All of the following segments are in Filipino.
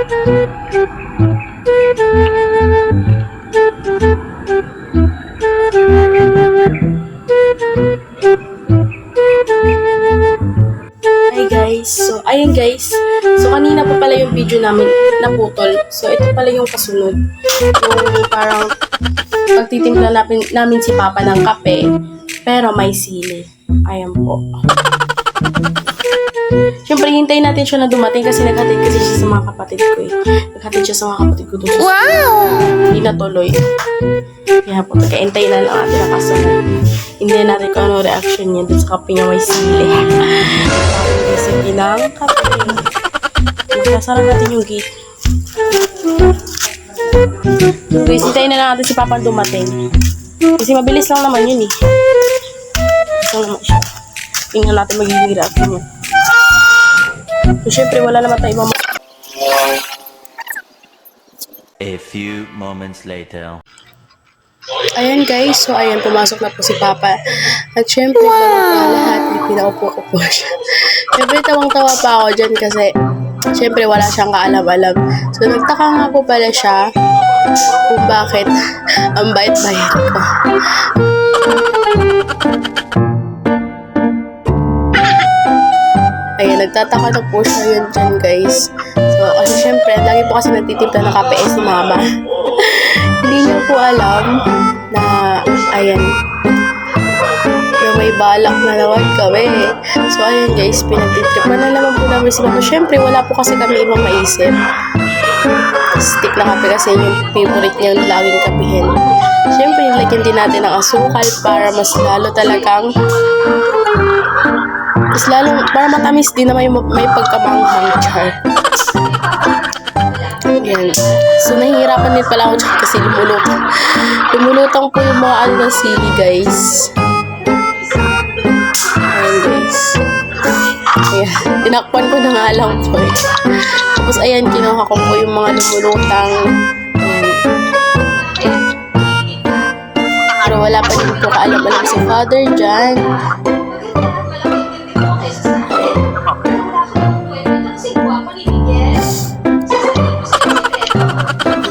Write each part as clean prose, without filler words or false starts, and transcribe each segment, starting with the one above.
Hi guys, so ayun guys, so kanina pa pala yung video namin naputol. So ito pala yung kasunod, yung parang pagtitimpla namin si Papa ng kape, pero may sili. Ayan po. Siyempre, hintayin natin siya na dumating kasi naghatid kasi siya sa mga kapatid ko eh. Naghatid siya sa mga kapatid ko doon. Wow! Hindi natuloy. Kaya po, hintayin na lang natin ang kasunod. Hintayin natin kung ano reaction niya dun sa kape niya may sili. Sige lang, kape. Magkasara natin yung gate. Guys, hintayin na lang natin si Papa dumating. Kasi mabilis lang naman yun eh. Mabilis lang naman siya. Tingnan natin magiging reaction niya. So, syempre, wala naman tayo ibang A few moments later. Ayan guys, so ayan, pumasok na po si Papa. At syempre, bago pa lahat, pinaupo ko po siya. Syempre, tawang-tawa pa ako dyan kasi syempre, wala siyang kaalam-alam. So, nagtaka nga po pala siya kung bakit ang bait-bait ko. Ayan, nagtataka na po siya yun dyan guys. So, kasi syempre, lagi po kasi nagtitimpla ng kape si Mama. Hindi niyo po alam na, ayan, na may balak na naman kami. So, ayan guys, pinagtitripan na naman po namin si Mama. Syempre, wala po kasi kami ibang maisip. Stick na kape kasi yung favorite niyang laging kapihin. Syempre, nilagyan din natin ng asukal para mas lalo talagang para matamis din na may pagkamanghang char. Yan. So, nahihirapan din pala ako dyan kasi lumulutang po yung mga ano ng sili, guys. Ayan, guys. Ayan. Tinakpan ko na nga lang po eh. Tapos, ayan, kinuha ko po yung mga lumulutang. Ayan. Pero wala pa din po kaalam-alam si Father dyan.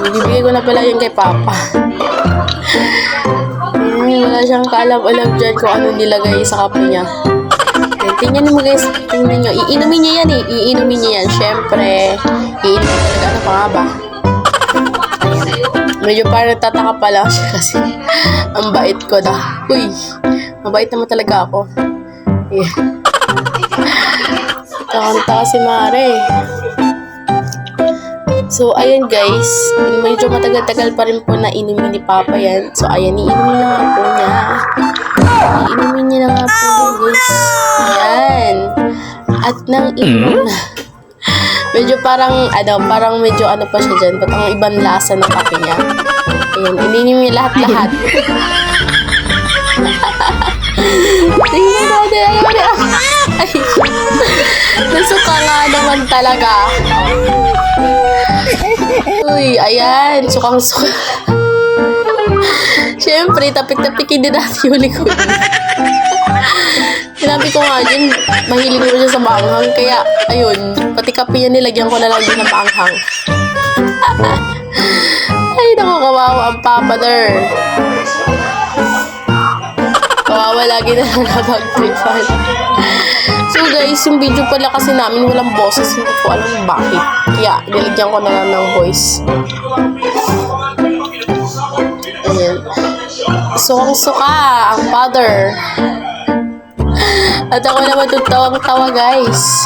Bibigay ko na pala yun kay Papa. Wala siyang kaalam-alam dyan kung ano nilagay sa kape niya. Tingnan mo guys, tingnan nyo. Iinumin niya yan eh. Iinumin niya yan. Siyempre, iinumin talaga. Ano pa nga ba? Ayan. Medyo parang tataka pa lang siya kasi ang bait ko na. Uy, mabait naman talaga ako. Ayan. Takanta si Mare. So, ayan guys, medyo matagal-tagal pa rin po na inumin ni Papa yan. So, ayan, iinumin na nga po niya. Iinumin niya na nga po guys. Ayan. At nang inumin na. Medyo parang medyo ano pa siya dyan. Ba't ang ibang lasa ng kape niya. Ayan, ininom niya lahat-lahat. Tingnan natin. Ay, nasuka nga naman talaga. Uy, ayan, sukang-suka. Siyempre, tapik-tapikin din natin yung likod. Sinabi ko nga yun, mahilig ko siya sa maanghang. Kaya, ayun, pati kape niya nilagyan ko na lang din ng maanghang. Ay, nakakawawa ang Papa there. Kawawa lagi na lang nabag-tripan. So guys, yung video pala kasi namin walang boses, hindi ko alam bakit. Kaya, nilagyan ko na lang ng voice. Ayan. Sukang-suka ang Father. At ako naman tutawang-tawa guys.